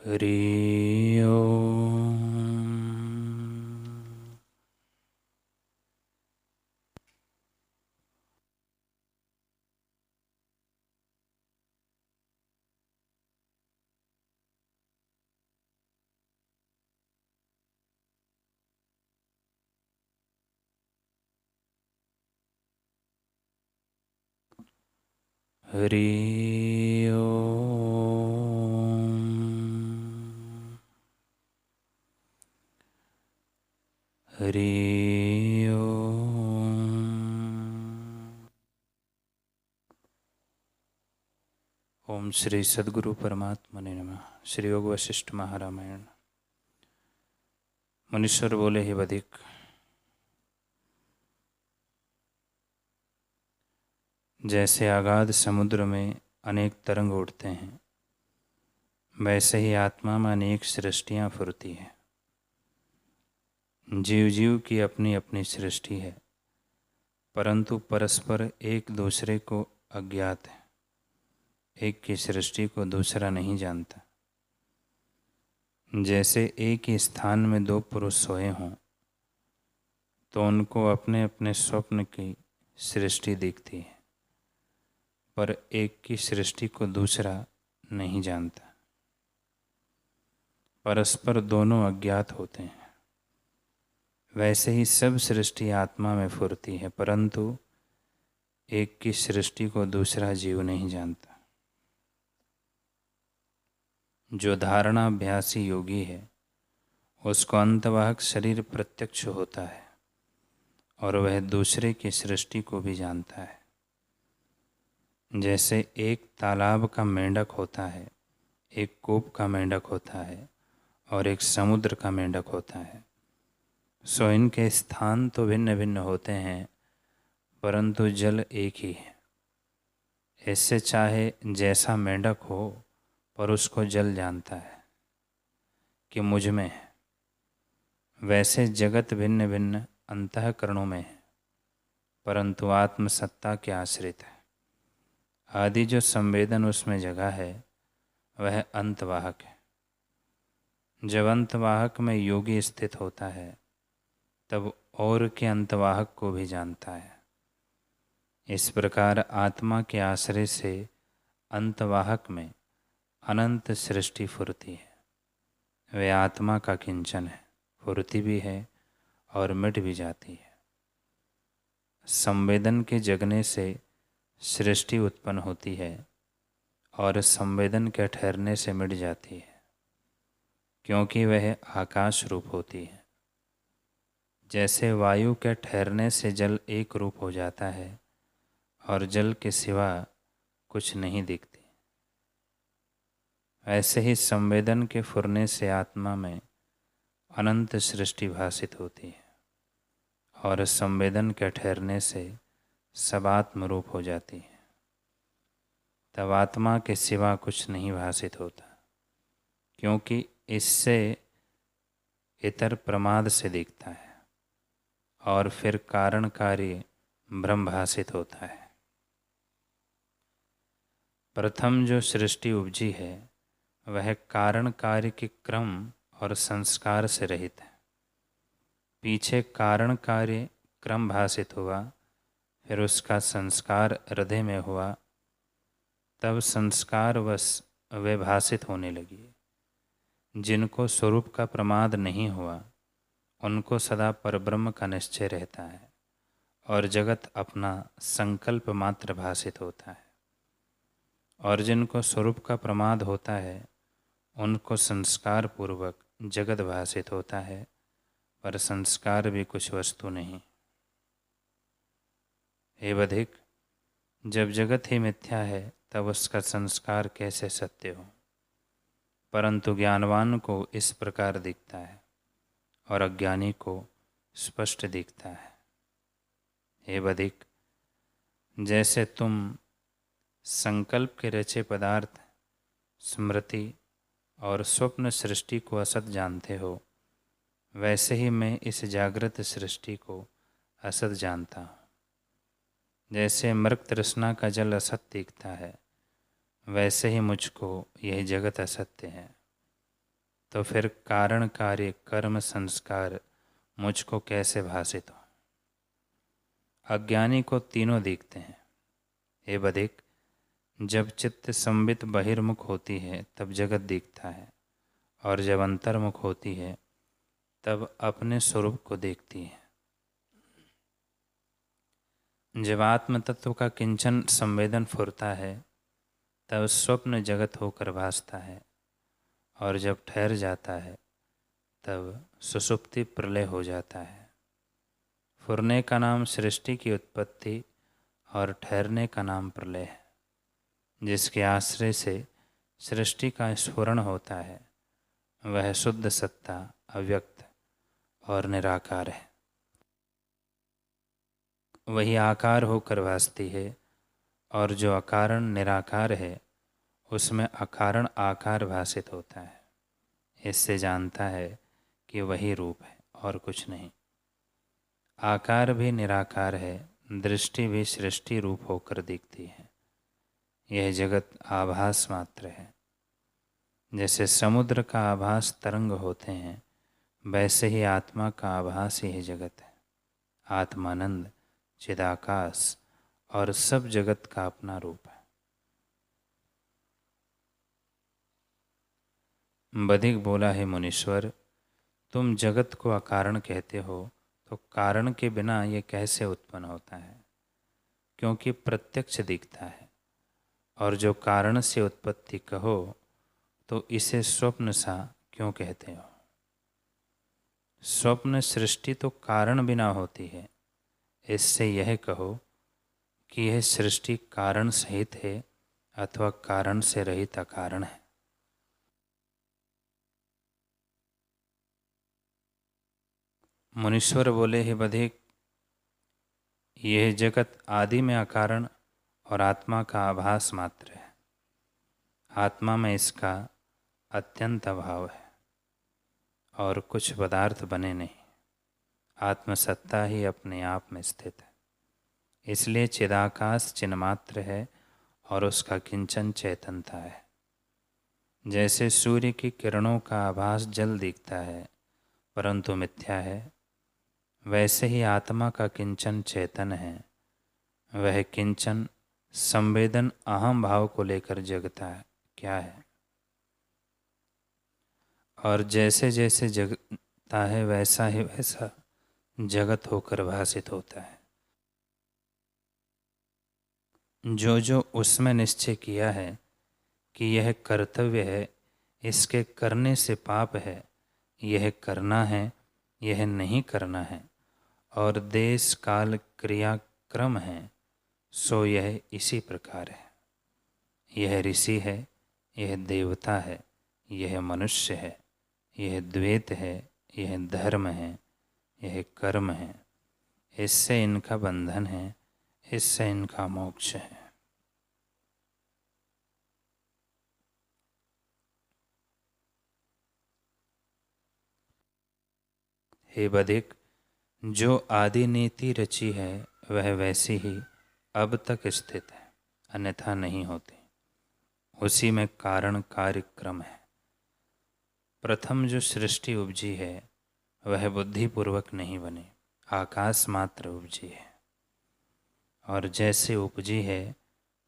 हरि ओम। हरि ओम। हरि ओम। ओम श्री सद्गुरु परमात्मने नमः। श्री योग वशिष्ठ महारामायण। मुनीश्वर बोले, हे बधिक, जैसे अगाध समुद्र में अनेक तरंग उठते हैं, वैसे ही आत्मा में अनेक सृष्टियाँ फुरती हैं। जीव जीव की अपनी अपनी सृष्टि है, परंतु परस्पर एक दूसरे को अज्ञात है। एक की सृष्टि को दूसरा नहीं जानता। जैसे एक ही स्थान में दो पुरुष सोए हों, तो उनको अपने अपने स्वप्न की सृष्टि दिखती है, पर एक की सृष्टि को दूसरा नहीं जानता। परस्पर दोनों अज्ञात होते हैं। वैसे ही सब सृष्टि आत्मा में फुरती है, परंतु एक की सृष्टि को दूसरा जीव नहीं जानता। जो धारणाभ्यासी योगी है, उसको अंतवाहक शरीर प्रत्यक्ष होता है और वह दूसरे की सृष्टि को भी जानता है। जैसे एक तालाब का मेंढक होता है, एक कूप का मेंढक होता है और एक समुद्र का मेंढक होता है, सो इनके स्थान तो भिन्न भिन्न होते हैं, परंतु जल एक ही है। इससे चाहे जैसा मेंढक हो, पर उसको जल जानता है कि मुझ में है। वैसे जगत भिन्न भिन्न अंतःकरणों में है, परंतु आत्मसत्ता के आश्रित है। आदि जो संवेदन उसमें जगह है, वह अंतवाहक है। जब अंतवाहक में योगी स्थित होता है, तब और के अंतवाहक को भी जानता है। इस प्रकार आत्मा के आश्रय से अंतवाहक में अनंत सृष्टि फुरती है। वे आत्मा का किंचन है, फुरती भी है और मिट भी जाती है। संवेदन के जगने से सृष्टि उत्पन्न होती है और संवेदन के ठहरने से मिट जाती है, क्योंकि वह आकाश रूप होती है। जैसे वायु के ठहरने से जल एक रूप हो जाता है और जल के सिवा कुछ नहीं दिखती, ऐसे ही संवेदन के फुरने से आत्मा में अनंत सृष्टि भासित होती है और संवेदन के ठहरने से सब आत्म रूप हो जाती है। तब आत्मा के सिवा कुछ नहीं भासित होता, क्योंकि इससे इतर प्रमाद से दिखता है और फिर कारण कार्य ब्रह्म भासित होता है। प्रथम जो सृष्टि उपजी है, वह कारण कार्य के क्रम और संस्कार से रहित है। पीछे कारण कार्य क्रम भासित हुआ, फिर उसका संस्कार हृदय में हुआ, तब संस्कार वश वे भासित होने लगी। जिनको स्वरूप का प्रमाद नहीं हुआ, उनको सदा परब्रह्म का निश्चय रहता है और जगत अपना संकल्प मात्र भासित होता है। और जिनको स्वरूप का प्रमाद होता है, उनको संस्कार पूर्वक जगत भासित होता है, पर संस्कार भी कुछ वस्तु नहीं। हे बधिक, जब जगत ही मिथ्या है, तब उसका संस्कार कैसे सत्य हो? परंतु ज्ञानवान को इस प्रकार दिखता है और अज्ञानी को स्पष्ट दिखता है। हे बधिक, जैसे तुम संकल्प के रचे पदार्थ, स्मृति और स्वप्न सृष्टि को असत जानते हो, वैसे ही मैं इस जागृत सृष्टि को असत जानता हूँ। जैसे मृग तृष्णा का जल असत दिखता है, वैसे ही मुझको यह जगत असत्य है। तो फिर कारण कार्य कर्म संस्कार मुझको कैसे भासित हो? अज्ञानी को तीनों दिखते हैं। हे बधिक, जब चित्त संबित बहिर्मुख होती है तब जगत दिखता है, और जब अंतर्मुख होती है तब अपने स्वरूप को देखती है। जब आत्म तत्व का किंचन संवेदन फुरता है तब स्वप्न जगत होकर भासता है, और जब ठहर जाता है तब सुषुप्ति प्रलय हो जाता है। फुरने का नाम सृष्टि की उत्पत्ति और ठहरने का नाम प्रलय है। जिसके आश्रय से सृष्टि का स्फुरण होता है वह शुद्ध सत्ता, अव्यक्त और निराकार है। वही आकार होकर भासती है, और जो अकारण निराकार है उसमें अकारण आकार भासित होता है। इससे जानता है कि वही रूप है और कुछ नहीं। आकार भी निराकार है, दृष्टि भी सृष्टि रूप होकर दिखती है। यह जगत आभास मात्र है। जैसे समुद्र का आभास तरंग होते हैं, वैसे ही आत्मा का आभास यह जगत है। आत्मानंद, चिदाकाश और सब जगत का अपना रूप है। बधिक बोला, है मुनीश्वर, तुम जगत को अकारण कहते हो तो कारण के बिना ये कैसे उत्पन्न होता है? क्योंकि प्रत्यक्ष दिखता है। और जो कारण से उत्पत्ति कहो तो इसे स्वप्न सा क्यों कहते हो? स्वप्न सृष्टि तो कारण बिना होती है। इससे यह कहो कि यह सृष्टि कारण सहित है अथवा कारण से रहित अकारण है। मुनीश्वर बोले, हे बधिक, यह जगत आदि में अकारण और आत्मा का आभास मात्र है। आत्मा में इसका अत्यंत अभाव है और कुछ पदार्थ बने नहीं। आत्मसत्ता ही अपने आप में स्थित है। इसलिए चिदाकाश चिन्मात्र है और उसका किंचन चैतन्यता है। जैसे सूर्य की किरणों का आभास जल दिखता है परंतु मिथ्या है, वैसे ही आत्मा का किंचन चेतन है। वह किंचन संवेदन अहम भाव को लेकर जगता है क्या है, और जैसे जैसे जगता है वैसा ही वैसा जगत होकर भासित होता है। जो जो उसमें निश्चय किया है कि यह कर्तव्य है, इसके करने से पाप है, यह करना है, यह नहीं करना है, और देश काल क्रिया क्रम है, सो यह इसी प्रकार है। यह ऋषि है, यह देवता है, यह मनुष्य है, यह द्वैत है, यह धर्म है, यह कर्म है। इससे इनका बंधन है, इससे इनका मोक्ष है। हे बधिक, जो आदि नीति रची है वह वैसी ही अब तक स्थित है, अन्यथा नहीं होती। उसी में कारण कार्यक्रम है। प्रथम जो सृष्टि उपजी है वह बुद्धिपूर्वक नहीं बनी, आकाश मात्र उपजी है, और जैसे उपजी है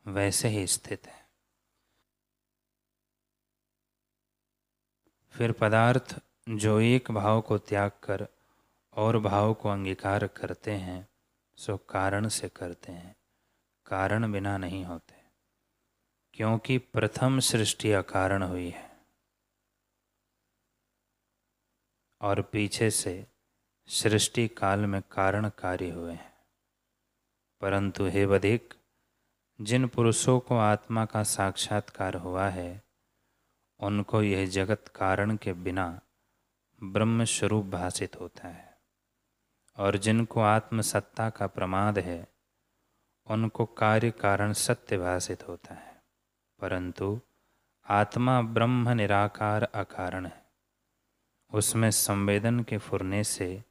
वैसे ही स्थित है। फिर पदार्थ जो एक भाव को त्याग कर और भाव को अंगीकार करते हैं सो कारण से करते हैं, कारण बिना नहीं होते। क्योंकि प्रथम सृष्टि अकारण हुई है और पीछे से सृष्टि काल में कारण कार्य हुए हैं। परंतु हे बधिक, जिन पुरुषों को आत्मा का साक्षात्कार हुआ है उनको यह जगत कारण के बिना ब्रह्म स्वरूप भासित होता है, और जिनको आत्मसत्ता का प्रमाद है उनको कार्य कारण सत्य भासित होता है। परंतु आत्मा ब्रह्म निराकार अकारण है। उसमें संवेदन के फुरने से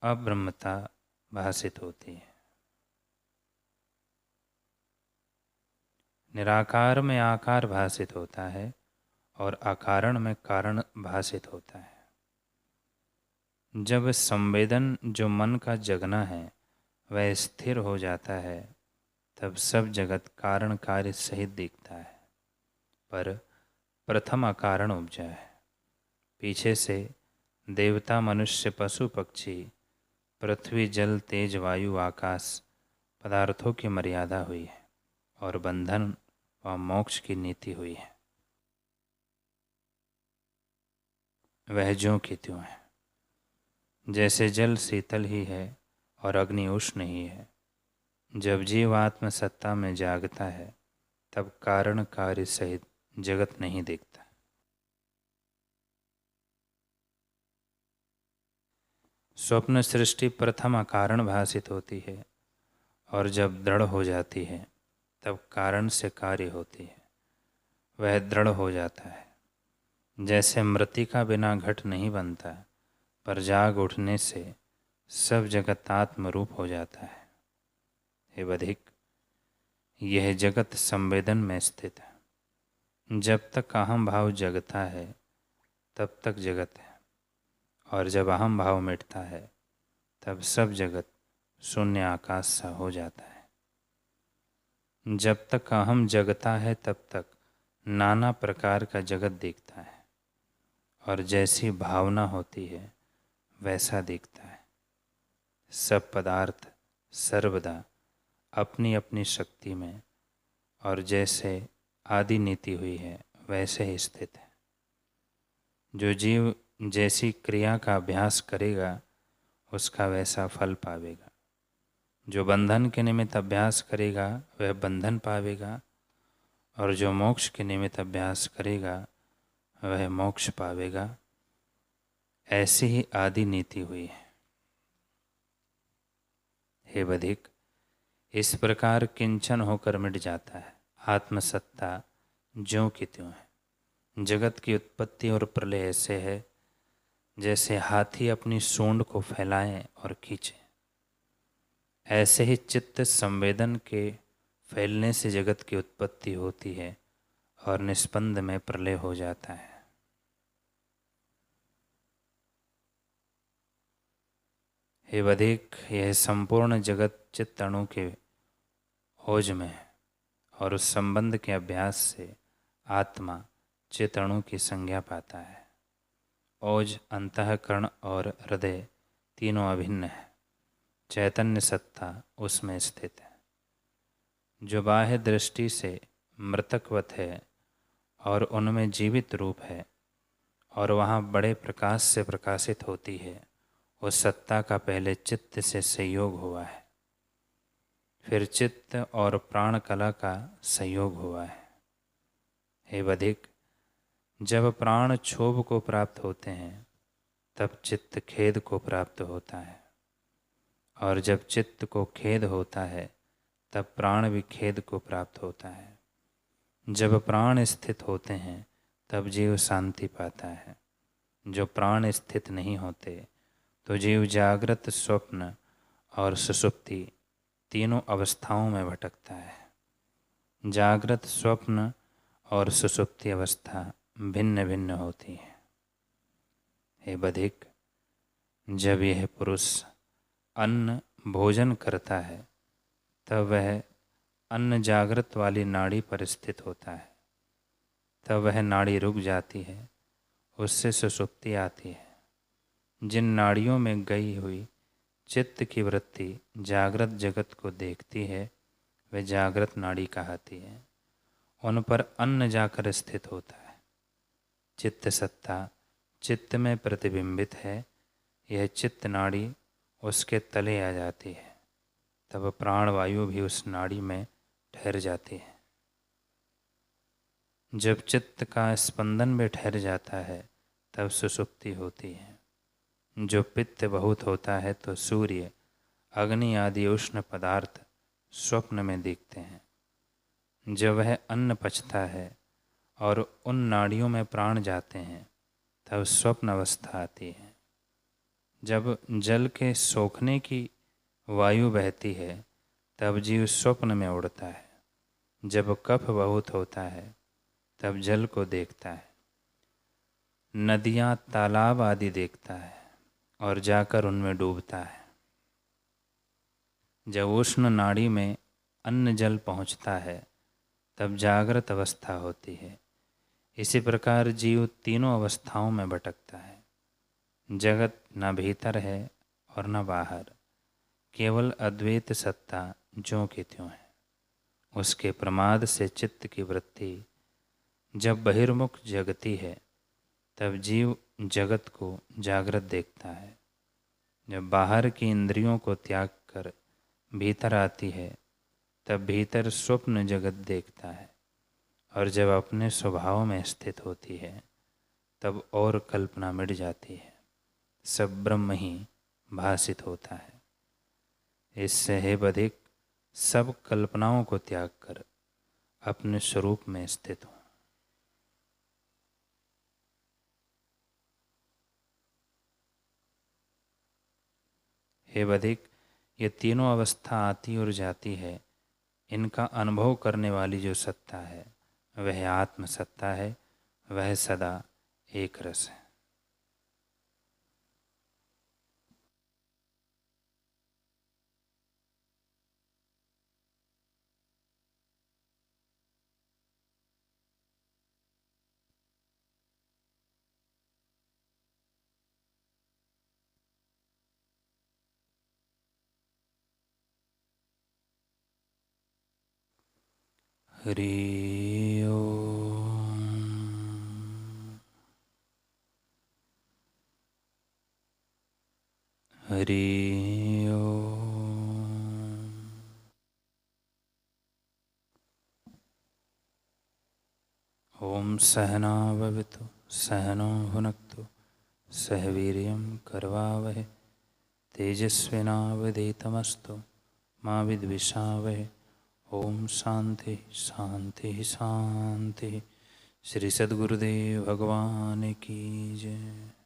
अब्रह्मता भासित होती है। निराकार में आकार भासित होता है और अकारण में कारण भासित होता है। जब संवेदन जो मन का जगना है वह स्थिर हो जाता है तब सब जगत कारण कार्य सहित दिखता है। पर प्रथम अकारण उपजा है। पीछे से देवता, मनुष्य, पशु, पक्षी, पृथ्वी, जल, तेज, वायु, आकाश पदार्थों की मर्यादा हुई है और बंधन व मोक्ष की नीति हुई है। वह ज्यों की त्यों है। जैसे जल शीतल ही है और अग्नि उष्ण ही है। जब जीव आत्म सत्ता में जागता है तब कारण कार्य सहित जगत नहीं दिखता। स्वप्न सृष्टि प्रथम अकारण भासित होती है और जब दृढ़ हो जाती है तब कारण से कार्य होती है। वह दृढ़ हो जाता है। जैसे मृतिका बिना घट नहीं बनता, पर जाग उठने से सब जगत आत्म रूप हो जाता है। हे बधिक, यह जगत संवेदन में स्थित है। जब तक अहम भाव जगता है तब तक जगत है, और जब अहम भाव मिटता है तब सब जगत शून्य आकाश सा हो जाता है। जब तक अहम जगता है तब तक नाना प्रकार का जगत दिखता है, और जैसी भावना होती है वैसा दिखता है। सब पदार्थ सर्वदा अपनी अपनी शक्ति में और जैसे आदि नीति हुई है वैसे ही स्थित है। जो जीव जैसी क्रिया का अभ्यास करेगा उसका वैसा फल पावेगा। जो बंधन के निमित्त अभ्यास करेगा वह बंधन पावेगा, और जो मोक्ष के निमित्त अभ्यास करेगा वह मोक्ष पावेगा। ऐसी ही आदि नीति हुई है। हे बधिक, इस प्रकार किंचन होकर मिट जाता है। आत्मसत्ता ज्यों की त्यों है। जगत की उत्पत्ति और प्रलय ऐसे है जैसे हाथी अपनी सूंड को फैलाए और खींचे। ऐसे ही चित्त संवेदन के फैलने से जगत की उत्पत्ति होती है और निस्पंद में प्रलय हो जाता है। हे बधिक, यह संपूर्ण जगत चित्त अणु के ओज में है, और उस संबंध के अभ्यास से आत्मा चित्त अणु की संज्ञा पाता है। ओज, अंतःकरण और हृदय तीनों अभिन्न है। चैतन्य सत्ता उसमें स्थित है। जो बाह्य दृष्टि से मृतकवत है और उनमें जीवित रूप है और वहाँ बड़े प्रकाश से प्रकाशित होती है, उस सत्ता का पहले चित्त से संयोग हुआ है, फिर चित्त और प्राण कला का संयोग हुआ है। हे बधिक, जब प्राण क्षोभ को प्राप्त होते हैं तब चित्त खेद को प्राप्त होता है, और जब चित्त को खेद होता है तब प्राण भी खेद को प्राप्त होता है। जब प्राण स्थित होते हैं तब जीव शांति पाता है। जो प्राण स्थित नहीं होते तो जीव जागृत, स्वप्न और सुषुप्ति तीनों अवस्थाओं में भटकता है। जागृत, स्वप्न और सुषुप्ति अवस्था भिन्न भिन्न होती है। हे बधिक, जब यह पुरुष अन्न भोजन करता है तब वह अन्न जागृत वाली नाड़ी पर स्थित होता है। तब वह नाड़ी रुक जाती है, उससे सुषुप्ति आती है। जिन नाड़ियों में गई हुई चित्त की वृत्ति जागृत जगत को देखती है वे जागृत नाड़ी कहती है। उन पर अन्न जाकर स्थित होता है। चित्त सत्ता चित्त में प्रतिबिंबित है। यह चित्त नाड़ी उसके तले आ जाती है, तब प्राणवायु भी उस नाड़ी में ठहर जाती है। जब चित्त का स्पंदन भी ठहर जाता है तब सुषुप्ति होती है। जो पित्त बहुत होता है तो सूर्य, अग्नि आदि उष्ण पदार्थ स्वप्न में दिखते हैं। जब वह अन्न पचता है और उन नाड़ियों में प्राण जाते हैं तब स्वप्न अवस्था आती है। जब जल के सोखने की वायु बहती है तब जीव स्वप्न में उड़ता है। जब कफ बहुत होता है तब जल को देखता है नदियाँ, तालाब आदि देखता है और जाकर उनमें डूबता है। जब उष्ण नाड़ी में अन्न जल पहुँचता है तब जागृत अवस्था होती है। इसी प्रकार जीव तीनों अवस्थाओं में भटकता है। जगत न भीतर है और न बाहर, केवल अद्वैत सत्ता ज्यों की त्यों है। उसके प्रमाद से चित्त की वृत्ति जब बहिर्मुख जगती है तब जीव जगत को जागृत देखता है। जब बाहर की इंद्रियों को त्याग कर भीतर आती है तब भीतर स्वप्न जगत देखता है, और जब अपने स्वभाव में स्थित होती है तब और कल्पना मिट जाती है, सब ब्रह्म ही भासित होता है। इससे हे बधिक, सब कल्पनाओं को त्याग कर अपने स्वरूप में स्थित हो। हे बधिक, ये तीनों अवस्था आती और जाती है, इनका अनुभव करने वाली जो सत्ता है वह आत्म सत्ता है, वह सदा एक रस है। हरि ओम। हरि ओम। ओम सहना भवतु सहनो भुनक्तु सह वीर्यं करवावहै तेजस्विनावधीतमस्तु मा विद्विषावहै। ओम शांति शांति शांति। श्री सद्गुरुदेव भगवान की जय।